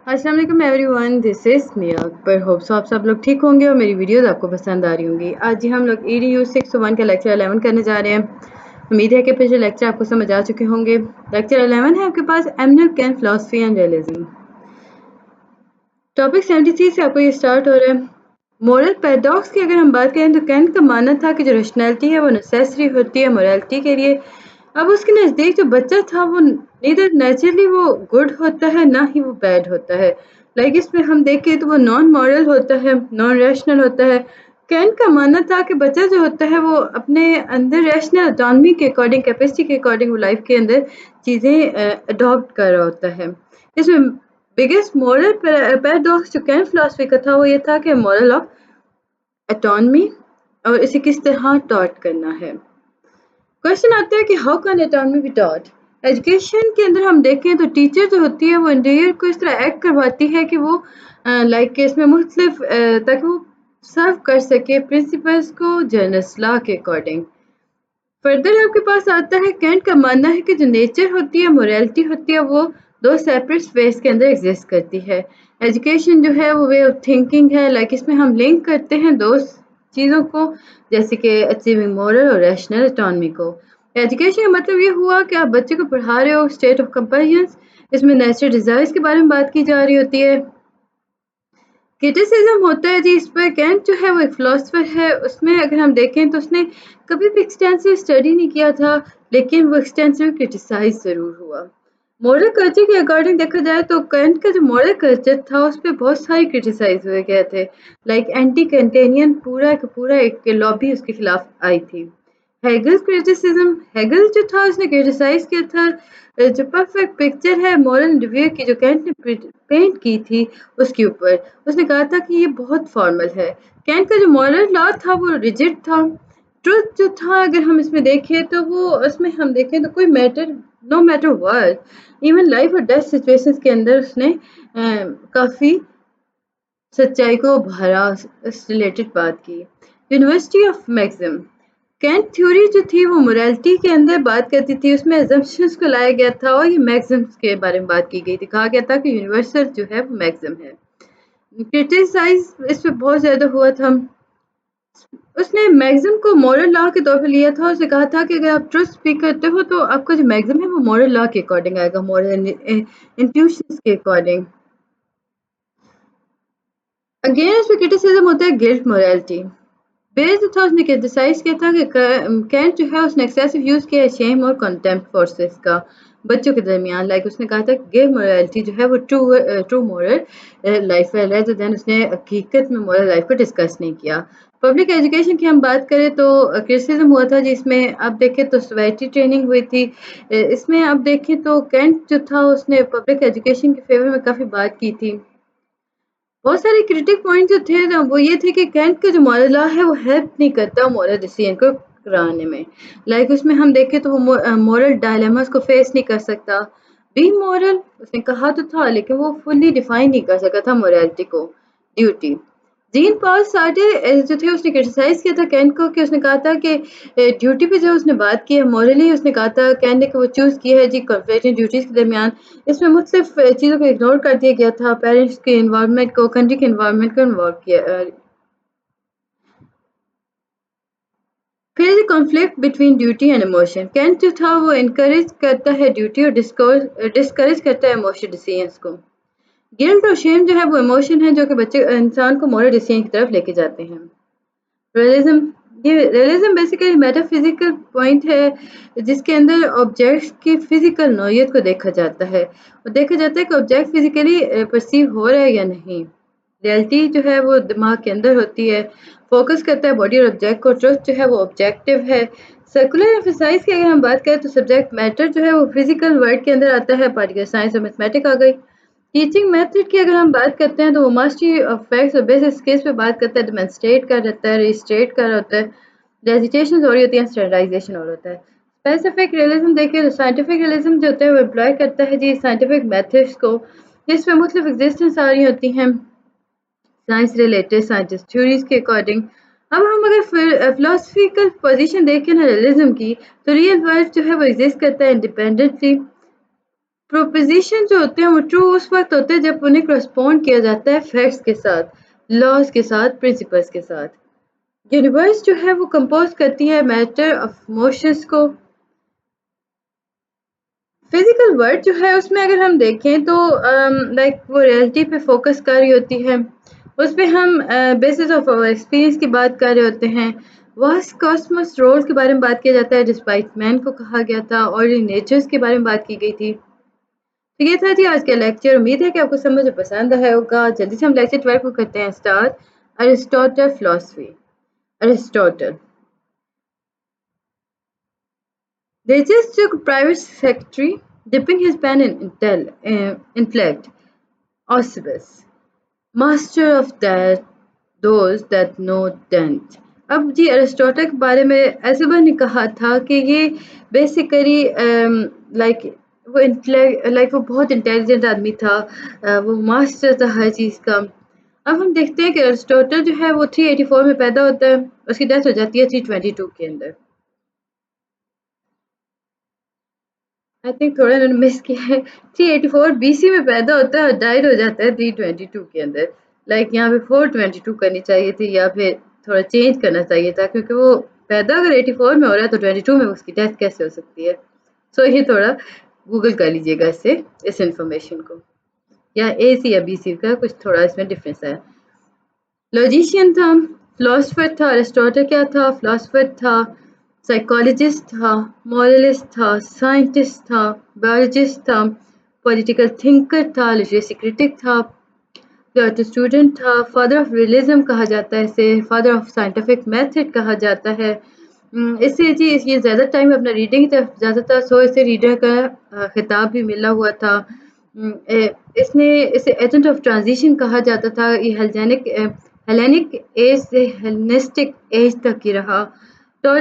अस्सलाम वालेकुम everyone, this is Miya Akbar. Hope so आप सब लोग ठीक होंगे और मेरी वीडियोस आपको पसंद आ रही होंगी। आज ही हम लोग EDU 601 का लेक्चर 11 करने जा रहे हैं। उम्मीद है कि पिछले लेक्चर आपको समझ आ चुके होंगे। लेक्चर 11 है आपके पास Immanuel Kant philosophy and realism. Topic 73 से आपको ये स्टार्ट हो रहा है। मोरल पैराडॉक्स की अगर हम बात करें तो कैंट का मानना था कि जो रेशनैलिटी है वो नेसेसरी होती है मोरालिटी के लिए। अब उसके नज़दीक जो बच्चा था वो नीदर नेचुरली वो गुड होता है ना ही वो बैड होता है। लाइक इसमें हम देखें तो वो नॉन मॉरल होता है, नॉन रैशनल होता है। कैंट का मानना था कि बच्चा जो होता है वो अपने अंदर रैशनल ऑटोनॉमी के अकॉर्डिंग, कैपेसिटी के अकॉर्डिंग वो लाइफ के अंदर चीज़ें अडॉप्ट कर रहा होता है। इसमें बिगेस्ट मॉरल पैराडॉक्स जो कैंट फिलॉसफी का था वो ये था कि मॉरल ऑफ ऑटोनॉमी और इसे किस तरह टॉट करना है। क्वेश्चन आता है कि how can autonomy be taught. Education के अंदर हम देखें तो टीचर जो होती है वो इंटीरियर को इस तरह एक्ट करवाती है कि वो लाइक इसमें मुख्तलिफ ताकि वो सर्व कर सके प्रिंसिपल्स को जर्नल्स लॉ के अकॉर्डिंग। फर्दर आपके पास आता है कैंट का मानना है कि जो नेचर होती है, मोरालिटी होती है, वो दो सेपरेट स्पेस के अंदर एग्जिस्ट करती है। एजुकेशन जो है वो वे ऑफ थिंकिंग है, लाइक इसमें हम लिंक करते हैं दो चीज़ों को, जैसे कि अचीविंग मॉरल और रैशनल ऑटोनॉमी को। एजुकेशन का मतलब ये हुआ कि आप बच्चे को पढ़ा रहे हो स्टेट ऑफ कंपल्शन। इसमें नेचुरल डिज़ायर्स के बारे में बात की जा रही होती है। क्रिटिसिज्म होता है जी, इस पर कैंट जो है वो एक फ़िलासफ़र है। उसमें अगर हम देखें तो उसने कभी भी एक्सटेंसिव स्टडी नहीं किया था, लेकिन वो एक्सटेंसिव क्रिटिसाइज़ ज़रूर हुआ। मॉरल कल्चर के अकॉर्डिंग देखा जाए तो कैंट का जो मॉरल कल्चर था उस पे बहुत सारे क्रिटिसाइज़ हुए गए थे। लाइक एंटी कैंटेनियन पूरा का पूरा एक लॉबी उसके खिलाफ आई थी। हेगल क्रिटिसिज्म, हेगल जो था उसने क्रिटिसाइज किया था जो परफेक्ट पिक्चर है मॉरल रिव्यू की जो कैंट ने पेंट की थी उसके ऊपर। उसने कहा था कि ये बहुत फॉर्मल है। कैंट का जो मॉरल लॉ था वो रिजिड था। ट्रुथ जो था अगर हम इसमें देखें तो वो उसमें हम देखें तो कोई matter, no matter word, even life और डेथ सिचुएशंस के अंदर उसने काफ़ी सच्चाई को भरा रिलेटेड बात की। University of maxim, Kant theory जो थी वो मोरालिटी के अंदर बात करती थी, उसमें अजम्पशंस को लाया गया था और ये मैक्सिम्स के बारे में बात की गई थी। कहा गया था कि यूनिवर्सल जो है वो मैक्सिम है। क्रिटिसाइज इस पे बहुत ज़्यादा हुआ था। उसने मैक्सिम को मॉरल लॉ के तौर पे लिया था। उसने कहा था कि अगर आप ट्रुथ स्पीक करते हो तो आपका जो मैक्सिम है वो मॉरल लॉ के अकॉर्डिंग आएगा, मॉरल इंट्यूशंस के अकॉर्डिंग। अगेन इसमें क्रिटिसिज्म होता है गिल्ट मोरालिटी। बेल जो था उसने क्रिटिसाइज किया था कि कैंट जो है उसने एक्सेसिव यूज़ किया शेम और कंटेम्प्ट फोर्सेस का बच्चों के दरमियान। लाइक उसने कहा था कि गिव मोरालिटी जो है वो ट्रू मॉरल लाइफ है, रेदर देन उसने हकीकत में मॉरल लाइफ को डिस्कस नहीं किया। पब्लिक एजुकेशन की हम बात करें तो क्रिटिसिज्म हुआ था जिसमें आप देखें तो सोसाइटी ट्रेनिंग हुई थी। इसमें आप देखें तो कैंट जो था उसने पब्लिक एजुकेशन के फेवर में काफ़ी बात की थी। बहुत सारे क्रिटिक पॉइंट जो थे ना वो ये थे कि कैंट का जो मॉरल लॉ है वो हेल्प नहीं करता मॉरल डिसीजन को कराने में। लाइक उसमें हम देखें तो वो मॉरल डायलेमास को फेस नहीं कर सकता। बी मॉरल उसने कहा तो था लेकिन वो फुल्ली डिफाइन नहीं कर सका था मोरालिटी को। ड्यूटी, जीन पॉल सार्टे जो थे उसने क्रिटिसाइज किया था कैंट को कि उसने कहा था कि ड्यूटी पे जो उसने बात की है मॉरली, उसने कहा था कैंट ने कि वो चूज़ किया है जी कॉन्फ्लिक्टिंग ड्यूटीज़ के दरमियान। इसमें मुख्तलिफ चीज़ों को इग्नोर कर दिया गया था, पेरेंट्स के इन्वायरमेंट को, कंट्री के इन्वायरमेंट को इन्वॉल्व किया। फिर conflict between duty and emotion, Kant जो था वो इनकरेज करता है ड्यूटी और डिस्करेज करता है इमोशनल डिसीजंस को। गिल्ट और शेम जो है वो इमोशन है जो कि बच्चे इंसान को मॉरल डिसीजन की तरफ लेके जाते हैं। रियलिज्म, ये रियलिज्म बेसिकली मेटाफिजिकल पॉइंट है जिसके अंदर ऑब्जेक्ट्स की फिजिकल नौइयत को देखा जाता है और देखा जाता है कि ऑब्जेक्ट फिजिकली परसीव हो रहा है या नहीं। रियलिटी जो है वो दिमाग के अंदर होती है, फोकस करता है बॉडी और ऑब्जेक्ट को। ट्रुथ जो है वो ऑब्जेक्टिव है। सर्कुलर एक्सरसाइज की अगर हम बात करें तो सब्जेक्ट मैटर जो है वो फिजिकल वर्ल्ड के अंदर आता है, पार्टिकल साइंस और मैथमेटिक आ गई। टीचिंग मेथड की अगर हम बात करते हैं तो वो मास्टरी ऑफ फैक्ट्स और बेसिक स्किल्स पे बात करता है, डेमोंस्ट्रेट कर रहता है, रिस्ट्रेट कर होता है, रेजिटेशन हो रही होती है, स्टैंडर्डाइजेशन हो होता है। स्पेसिफिक रियलिज्म देखिए तो साइंटिफिक रियलिज्म जो होता है वो एम्प्लॉय करता है जी साइंटिफिक मेथड्स को, जिसमें मुख्तलिफ एग्जिस्टेंस आ रही होती हैं साइंस रिलेटेड साइंटिस्ट थ्योरीज के अकॉर्डिंग। अब हम अगर फिलोसफिकल पोजीशन देखें ना रियलिज्म की, तो रियल वर्ल्ड जो है वो एग्जिस्ट करता है इंडिपेंडेंटली प्रोपोज़िशन जो होते हैं वो ट्रू उस वक़्त होते हैं जब उन्हें करस्पॉन्ड किया जाता है फैक्ट्स के साथ, लॉज़ के साथ, प्रिंसिपल्स के साथ। यूनिवर्स जो है वो कंपोज़ करती है मैटर ऑफ मोशंस को। फिज़िकल वर्ल्ड जो है उसमें अगर हम देखें तो लाइक वो रियलिटी पे फ़ोकस कर रही होती है। उस पे हम बेसिस ऑफ आवर एक्सपीरियंस की बात कर रहे होते हैं। वास्ट कॉस्मोस रोल्स के बारे में बात किया जाता है डिस्पाइट मैन को कहा गया था और नेचर्स के बारे में बात की गई थी। तो ये था जी आज का लेक्चर। उम्मीद है कि आपको समझ में पसंद आया होगा। जल्दी से हम लेक्चर 12 को करते हैं start. Aristotle philosophy. Aristotle they just took a private secretary dipping his pen in intellect Osibus master of that those that know dent। अब जी अरिस्टोटल के बारे में एलिजाबेथ ने कहा था कि ये बेसिकली लाइक वो बहुत इंटेलिजेंट आदमी था। वो मास्टर था हर चीज़ का। अब हम देखते हैं कि अरिस्टोटल जो है वो 384 में पैदा होता है। उसकी डेथ हो जाती है 322 के अंदर। आई थिंक थोड़ा मैंने मिस किया है। 384 बीसी में पैदा होता है और डाइड हो जाता है 322 के अंदर। लाइक यहाँ पे 422 करनी चाहिए थी या फिर थोड़ा चेंज करना चाहिए था क्योंकि वो पैदा अगर 84 में हो रहा है तो 22 में उसकी डेथ कैसे हो सकती है। सो ये थोड़ा गूगल कर लीजिएगा इस इंफॉर्मेशन को, या ए सी या बी सी का कुछ थोड़ा इसमें डिफरेंस है। लॉजिशियन था, फिलोसफर था। अरिस्टोटल क्या था? फिलोसफर था, साइकोलॉजिस्ट था, मॉरलिस्ट था, साइंटिस्ट था, बायोलॉजिस्ट था, पॉलिटिकल थिंकर था, लिटरेसी क्रिटिक था, स्टूडेंट था, फादर ऑफ रियलिज्म कहा जाता है इसे, फादर ऑफ साइंटिफिक मेथड कहा जाता है। इससे जी ये ज़्यादा टाइम अपना रीडिंग की तरफ ज़्यादा था, सो इसे रीडर का खिताब भी मिला हुआ था। इसने इसे एजेंट ऑफ ट्रांजिशन कहा जाता था। ये हेलेनिक एज से हेलेनिस्टिक एज तक ही रहा। तो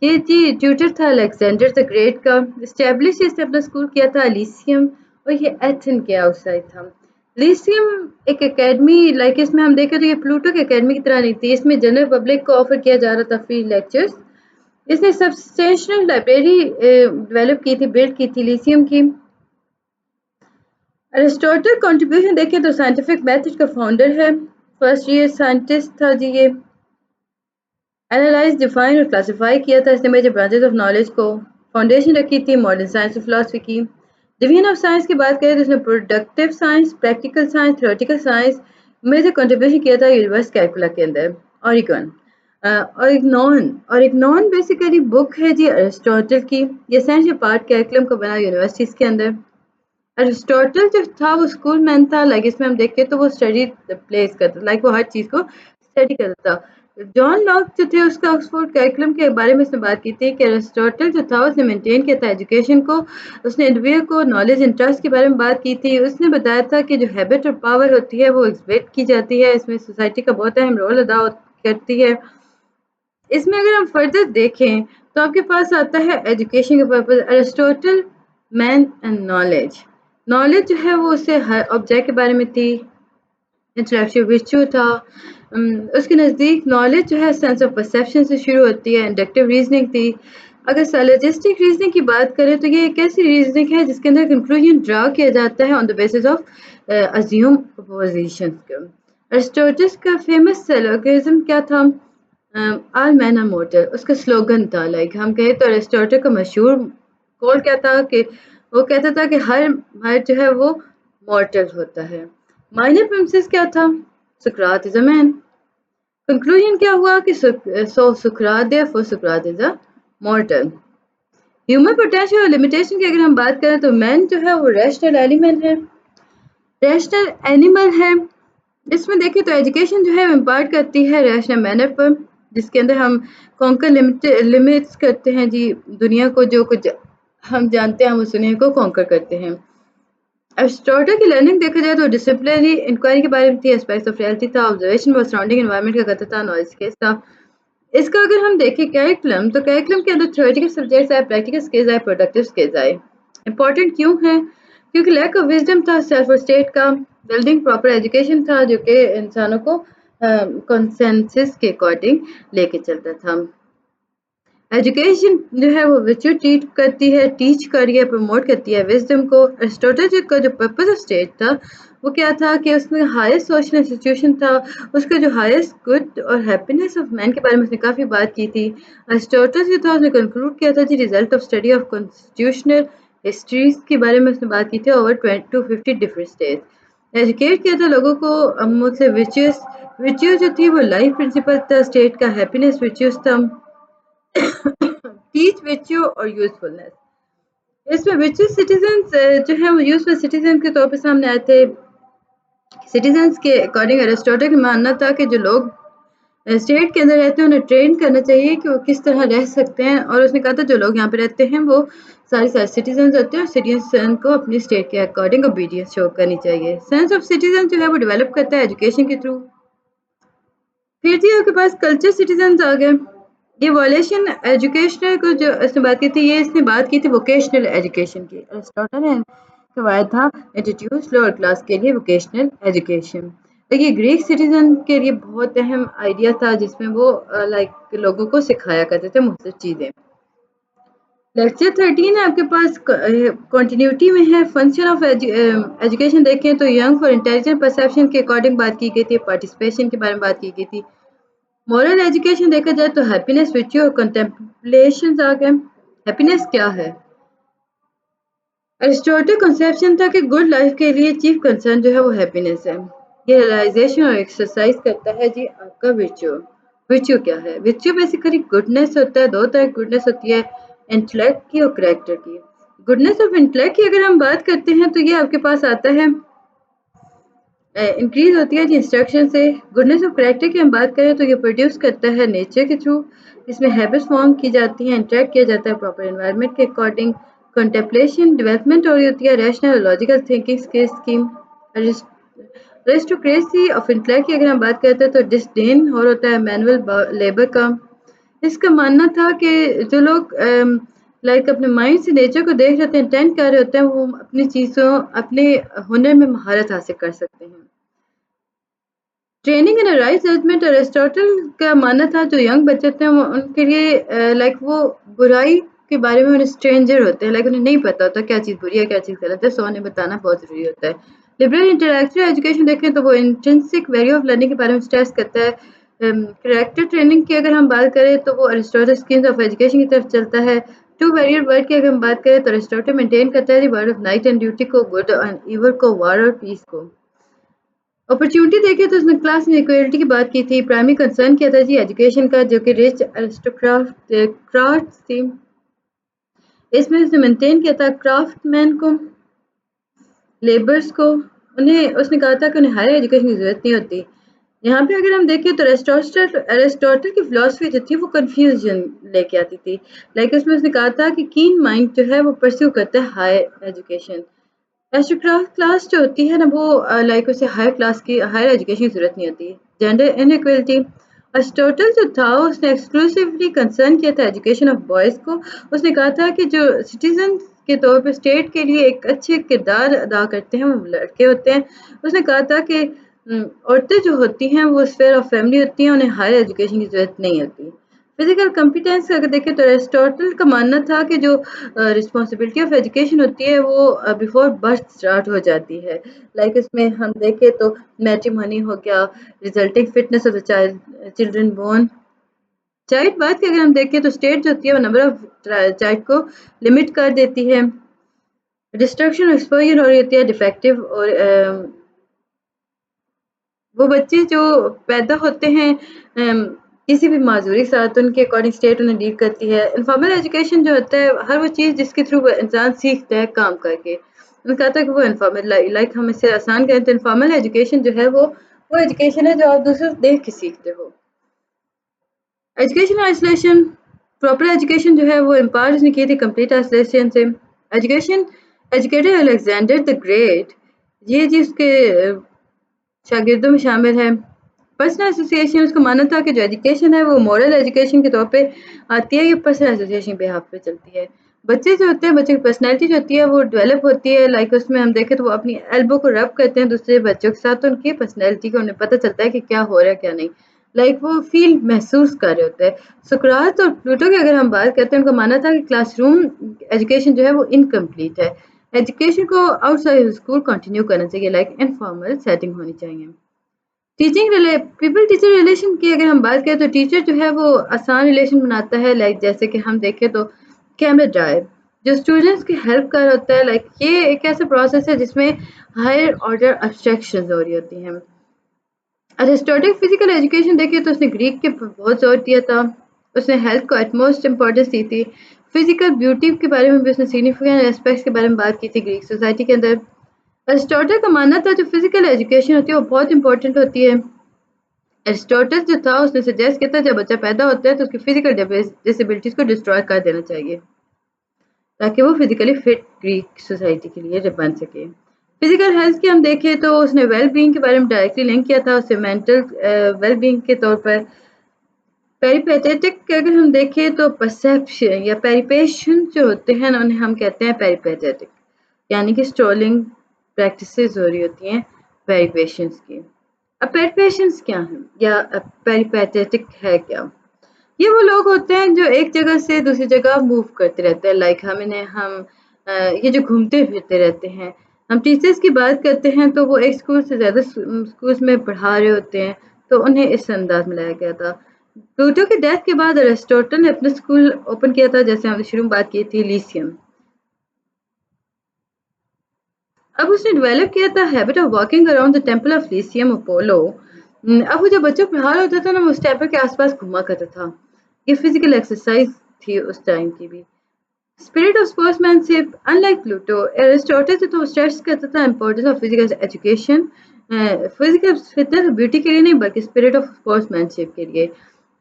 ये जी ट्यूटर था अलेक्जेंडर द ग्रेट का। इस्टेब्लिश इसने अपना स्कूल किया था लीसियम, और ये एथन के आउटसाइड था। लीसियम एक एकेडमी, लाइक इसमें हम देखें तो ये प्लूटो की एकेडमी की तरह नहीं थी। इसमें जनरल पब्लिक को ऑफर किया जा रहा था फ्री लेक्चर्स। इसने सब्सटेंशियल लाइब्रेरी डेवलप की थी, बिल्ड की थी लीसियम की। अरिस्टोटल कंट्रीब्यूशन देखें तो साइंटिफिक मेथड का फाउंडर है, फर्स्ट ईयर साइंटिस्ट था जी ये। एनालाइज, डिफाइन और क्लासिफाई किया था इसने मेजर ब्रांचेस ऑफ नॉलेज को। फाउंडेशन रखी थी मॉडर्न साइंस और फिलॉसफी की। डिवीजन ऑफ साइंस की बात करें तो इसने productive science, practical science, theoretical science major contribution किया था यूनिवर्स कैलकुला के अंदर। ऑरिगन ऑरिगनॉन बेसिकली बुक है जी अरिस्टोटल की। ये साइंस पार्ट कैलकुलम को बना यूनिवर्सिटीज के अंदर। अरिस्टोटल जो था वो स्कूल मैन था। लाइक इसमें हम देखें तो वो स्टडी प्लेस करता, लाइक वो हर चीज़ को स्टडी करता था। जॉन लॉक जो थे उसका ऑक्सफोर्ड कैरिकुलम के बारे में उसने बात की थी कि अरिस्टोटल जो था उसने मेंटेन किया था एजुकेशन को। उसने इंडिविजुअल को नॉलेज एंड ट्रस्ट के बारे में बात की थी। उसने बताया था कि जो हैबिट और पावर होती है वो एक्सपेक्ट की जाती है, इसमें सोसाइटी का बहुत अहम रोल अदा करती है। इसमें अगर हम फर्दर देखें तो आपके पास आता है एजुकेशन का purpose. Aristotle man and knowledge, knowledge जो है वो उससे हर ऑब्जेक्ट के बारे में थी। इंटेलेक्चुअल विर्च्यू था। उसके नज़दीक नॉलेज जो है सेंस ऑफ परसेप्शन से शुरू होती है। इंडक्टिव रीजनिंग थी। अगर सैलॉजिस्टिक रीजनिंग की बात करें तो ये एक ऐसी रीजनिंग है जिसके अंदर कंक्लूजन ड्रा किया जाता है on the basis of assume proposition. Aristotle का फेमस सैलोगिज्म क्या था? आल मैन आर मोर्टल उसका स्लोगन था। लाइक हम कहें तो अरिस्टोटल का मशहूर कोल क्या था कि वो कहता था कि हर जो है वो मॉर्टल होता है। माइनर प्रेमिसेस क्या था? सुकरात इज अ मैन। कंक्लूजन क्या हुआ कि सुकरात therefore Sukrat is a मॉर्टल। Human potential और लिमिटेशन की अगर हम बात करें तो मैन जो है वो रैशनल एलिमेंट है, रैशनल एनिमल है। इसमें देखें तो एजुकेशन जो है इम्पार्ट करती है रैशनल मैनर पर, जिसके अंदर हम कॉन्कर लिमिट्स करते हैं जी दुनिया को। जो कुछ हम जानते हैं हम उस दुनिया को कॉन्कर करते हैं। अरिस्टोटल की लर्निंग देखा जाए तो डिसिप्लिनरी इंक्वायरी के बारे में थी, एस्पेक्ट्स ऑफ रियलिटी था, ऑब्जर्वेशन व सराउंडिंग एनवायरनमेंट का करता था, नॉलेज केस था। इसका अगर हम देखें कैरिकुलम तो कैरिकुलम के अंदर थ्योरेटिकल सब्जेक्ट्स आए, प्रैक्टिकल स्किल्स आए, प्रोडक्टिव स्किल्स आए। इंपॉर्टेंट क्यों है? क्योंकि लैक ऑफ विजडम था सेल्फ और स्टेट का। बिल्डिंग प्रॉपर एजुकेशन था जो कि इंसानों को कंसेंसस के अकॉर्डिंग लेके चलता था। एजुकेशन जो है वो विच टीच कर रही है, प्रमोट करती है विजडम को। एरिस्टोटल का जो पर्पस ऑफ स्टेट था वो क्या था कि उसमें हाईएस्ट सोशल इंस्टीट्यूशन था, उसका जो हाईएस्ट गुड और हैप्पीनेस ऑफ मैन के बारे में उसने काफ़ी बात की थी। एरिस्टोटल जो था उसने कंक्लूड किया था जी result of study of constitutional histories के बारे में उसने बात की थी ओवर 250 डिफरेंट स्टेट्स। एजुकेट किया था लोगों को मुझसे विचुअस जो थी वो लाइफ प्रिंसिपल था, स्टेट का हैप्पीनेस विचुअस था, टीच विच्यू और यूजफुलनेस। इसमें विचुअस सिटीजन्स जो है वो यूजफुल सिटीजन के तौर पे सामने आए थे। सिटीजन्स के अकॉर्डिंग एरिस्टोटल का मानना था कि जो लोग स्टेट के अंदर रहते हैं उन्हें ट्रेन करना चाहिए कि वो किस तरह रह सकते हैं, और उसने कहा था जो लोग यहाँ पे रहते हैं वो सारे सिटीजन होते हैं और सिटीजन को अपनी स्टेट के अकॉर्डिंग ओबीडियंस शो करनी चाहिए। सेंस ऑफ सिटीजन जो है वो डेवलप करता है एजुकेशन के थ्रू। फिर जी आपके पास कल्चर सिटीजन आ गए। ये वॉलेशन एजुकेशनल को जो इसने बात की थी, ये इसने बात की थी वोकेशनल एजुकेशन की। अरिस्टोटल ने करवाया था इंट्रोड्यूस लोअर क्लास के लिए वोकेशनल एजुकेशन। तो ये ग्रीक सिटीजन के लिए बहुत अहम आइडिया था जिसमें वो लाइक लोगों को सिखाया करते थे मुख्तलिफ चीज़ें। लेक्चर 13 आपके पास कंटिन्यूटी में है। फंक्शन ऑफ एजुकेशन देखें तो यंग फॉर इंटेलिजेंट परसेप्शन के अकॉर्डिंग बात की गई थी, पार्टिसिपेशन के बारे में बात की गई थी। मॉरल एजुकेशन देखा जाए तो हैप्पीनेस विच और कंटेम्पलेशन आ गए। हैप्पीनेस क्या है? अरिस्टोटल कंसेप्शन था कि गुड लाइफ के लिए चीफ कंसर्न जो है वो हैप्पीनेस है। ये रियलाइजेशन और एक्सरसाइज करता है जी आपका विचू। विचू क्या है? विचू बेसिकली गुडनेस होता है। दो तरह की गुडनेस होती है, इंटेलेक्ट की और करेक्टर की। गुडनेस ऑफ इंटेलेक्ट की अगर हम बात करते हैं तो ये आपके पास आता है इंक्रीज होती है जी इंस्ट्रक्शन से। गुडनेस ऑफ करेक्टर की हम बात करें तो ये प्रोड्यूस करता है नेचर के थ्रू। इसमें हैबिट्स फॉर्म की जाती हैं, इंटरेक्ट किया जाता है प्रॉपर एनवायरनमेंट के अकॉर्डिंग। कंटेम्पलेशन डेवलपमेंट हो रही होती है रैशनल लॉजिकल थिंकिंग के स्कीम। अरिस्टोक्रेसी ऑफ इंटेलेक्ट की अगर हम बात करते हैं तो डिसडेन और होता है मैनुअल लेबर का। इसका मानना था कि जो लोग लाइक अपने माइंड से नेचर को देख रहे होते हैं, इंटेंट कर रहे होते हैं, वो अपनी चीज़ों अपने हुनर में महारत हासिल कर सकते हैं। Training and right judgment Aristotle का मानना था जो यंग बच्चे थे वो उनके लिए लाइक वो बुराई के बारे में उन्हें स्ट्रेंजर होते हैं, लाइक उन्हें नहीं पता होता क्या चीज़ बुरी है क्या चीज़ गलत है, सो उन्हें बताना बहुत ज़रूरी होता है। लिबरल इंटेलेक्चुअल एजुकेशन देखें तो वो इंट्रिंसिक वैल्यू ऑफ लर्निंग के बारे में स्ट्रेस करता है। करेक्टर ट्रेनिंग की अगर हम बात करें तो वो अरिस्टोटल स्कीम्स ऑफ एजुकेशन की तरफ चलता है। टू बैरियर वर्ड की अगर हम बात करें तो अरिस्टोटल मेंटेन करता है word of night and duty को, गुड एंड इवल को, वार और पीस को। अपॉर्चुनिटी देखें तो उसने क्लास इनइक्वालिटी की बात की थी। प्राइमरी कंसर्न किया था जी एजुकेशन का, जो कि रिच क्राफ्ट थी। इसमें उसने मेंटेन किया था क्राफ्टमैन को, लेबर्स को। उन्हें उसने कहा था कि उन्हें हायर एजुकेशन की ज़रूरत नहीं होती। यहाँ पे अगर हम देखें तो एरिस्टोटल की फिलॉसफी जो थी वो कंफ्यूजन लेके आती थी। लाइक उसमें उसने कहा था कि कीन माइंड जो है वो परस्यू करता है हायर एजुकेशन। एरिस्टोक्रेट क्लास जो होती है ना वो लाइक उसे हायर एजुकेशन की ज़रूरत नहीं होती। जेंडर इनइक्वालिटी, अरिस्टोटल जो था उसने एक्सक्लूसिवली कंसर्न किया था एजुकेशन ऑफ बॉयज़ को। उसने कहा था कि जो सिटीजन के तौर पे स्टेट के लिए एक अच्छे किरदार अदा करते हैं वो लड़के होते हैं। उसने कहा था कि औरतें जो होती हैं वो स्फेयर ऑफ फैमिली होती हैं, उन्हें हायर एजुकेशन की ज़रूरत नहीं होती। फिजिकल कॉम्पिटेंस अगर देखें तो एरिस्टोटल का मानना था कि जो रिस्पॉन्सिबिलिटी ऑफ एजुकेशन होती है वो बिफोर बर्थ स्टार्ट हो जाती है। लाइक इसमें हम देखें तो मैट्रिमोनी हो गया, resulting fitness of the children born. Child birth की अगर हम देखें तो स्टेट जो होती है वो नंबर ऑफ चाइल्ड को लिमिट कर देती है। डिस्ट्रक्शन एक्सपोजर हो रही होती है डिफेक्टिव, और वो बच्चे जो पैदा होते हैं किसी भी माजूरी के साथ, उनके अकॉर्डिंग स्टेट उन्हें डील करती है। इनफॉर्मल एजुकेशन जो होता है हर वो चीज़ जिसके थ्रू वो इंसान सीखता है काम करके। उन्होंने कहा था कि वो इनफॉर्मल लाइक हम इसे आसान करें तो इनफॉर्मल एजुकेशन जो है वो एजुकेशन है जो आप दूसरों से देख के सीखते हो। एजुकेशन आइसोलेशन, प्रॉपर एजुकेशन जो है वो इम्पार्ट उसने की थी कंप्लीट आइसोलेशन से। Education educated Alexander the great, ये जी उसके शागिर्दों में शामिल है। पर्सनल एसोसिएशन, उसका मानना था कि जो एजुकेशन है वो मॉरल एजुकेशन के तौर पे आती है, ये पर्सनल एसोसिएशन पे हाथ पे चलती है। बच्चे जो होते हैं, बच्चे की पर्सनैलिटी जो होती है वो डेवलप होती है। लाइक उसमें हम देखें तो वो अपनी एल्बो को रब करते हैं दूसरे बच्चों के साथ, तो उनकी पर्सनैलिटी को उन्हें पता चलता है कि क्या हो रहा है क्या नहीं। लाइक वो फील महसूस कर रहे होते हैं। सुकरात और प्लूटो की अगर हम बात करते हैं, उनका मानना था कि क्लासरूम एजुकेशन जो है वो इनकम्प्लीट है। एजुकेशन को आउटसाइड स्कूल कंटिन्यू करना चाहिए, लाइक इनफॉर्मल सेटिंग होनी चाहिए। पीपल टीचर रिलेशन की अगर हम बात करें तो टीचर जो है वो आसान रिलेशन बनाता है, लाइक जैसे कि हम देखें तो कैमरा ड्राइव जो स्टूडेंट्स की हेल्प कर होता है, लाइक ये एक ऐसा प्रोसेस है जिसमें हायर ऑर्डर अब्स्ट्रैक्शंस हो रही होती हैं। अरिस्टोटल फिजिकल एजुकेशन देखिए तो उसने ग्रीक के ऊपर बहुत जोर दिया था। उसने हेल्थ को एटमोस्ट इम्पोर्टेंस दी थी। फिजिकल ब्यूटी के बारे में भी उसने सिग्निफिकेंट एस्पेक्ट्स के बारे में बात की थी ग्रीक सोसाइटी के अंदर। अरिस्टोटल का मानना था जो फिजिकल एजुकेशन होती है वो बहुत इंपॉर्टेंट होती है। एरिस्टोटल जो था उसने सजेस्ट किया था जब बच्चा पैदा होता है तो उसकी फिजिकल डिसेबिलिटीज को डिस्ट्रॉय कर देना चाहिए ताकि वो फिजिकली फिट ग्रीक सोसाइटी के लिए बन सके। फिजिकल हेल्थ की हम देखें तो उसने वेल बीइंग के बारे में डायरेक्टली लिंक किया था उससे मेंटल वेल बीइंग के तौर पर। पेरिपेटेटिक अगर हम देखें तो परसेप्शन या पेरिपेशन जो होते हैं ना उन्हें हम कहते हैं पेरिपेटेटिक, यानी कि स्ट्रोलिंग प्रैक्टिसेस हो रही होती हैं पेरिपेशंस की। अब पेरिपेशंस क्या हैं या पेरिपेटेटिक है क्या? ये वो लोग होते हैं जो एक जगह से दूसरी जगह मूव करते रहते हैं, लाइक ये जो घूमते फिरते रहते हैं। हम टीचर्स की बात करते हैं तो वो एक स्कूल से ज़्यादा स्कूल्स में पढ़ा रहे होते हैं, तो उन्हें इस अंदाज में लाया गया था। प्लूटो की डेथ के बाद अरिस्टोटल ने अपना स्कूल ओपन किया था, जैसे हमने शुरू में बात की थी, लीसियम। अब उसने डेवलप किया था habit of walking around the temple of Lyceum Apollo. अब वो जब बच्चों को पढ़ा रहा होता था ना वो उस टेम्पल के आसपास घुमा करता था। ये फिजिकल एक्सरसाइज थी उस टाइम की भी। Spirit of sportsmanship unlike Pluto, Aristotle जो तो स्ट्रेस करता था importance of physical education, physical fitness और ब्यूटी के लिए नहीं बल्कि स्पिरिट ऑफ स्पोर्ट्समैनशिप के लिए।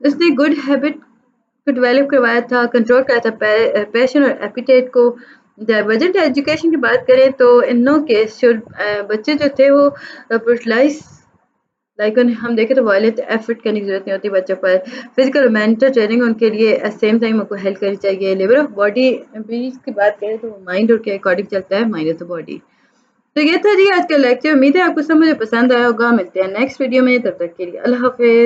उसने गुड हैबिट को डेवलप करवाया था, कंट्रोल कराया था पैशन और एपिटेट को। डाइवर्जेंट एजुकेशन की बात करें तो इन नो केस बच्चे जो थे वो ब्रूटलाइज, लाइक हम देखें तो वायलेंट एफर्ट करने की जरूरत नहीं होती बच्चों पर। फिजिकल और मेंटल ट्रेनिंग उनके लिए एट सेम टाइम उनको हेल्प करनी चाहिए। लेवल ऑफ बॉडी बीज की बात करें तो माइंड और के अकॉर्डिंग चलता है, माइंड ऑफ द बॉडी। तो ये था जी आज का लेक्चर। उम्मीद है आपको सब मुझे पसंद आया होगा। मिलते हैं नेक्स्ट वीडियो में, तब तक के लिए अल्लाह हाफिज।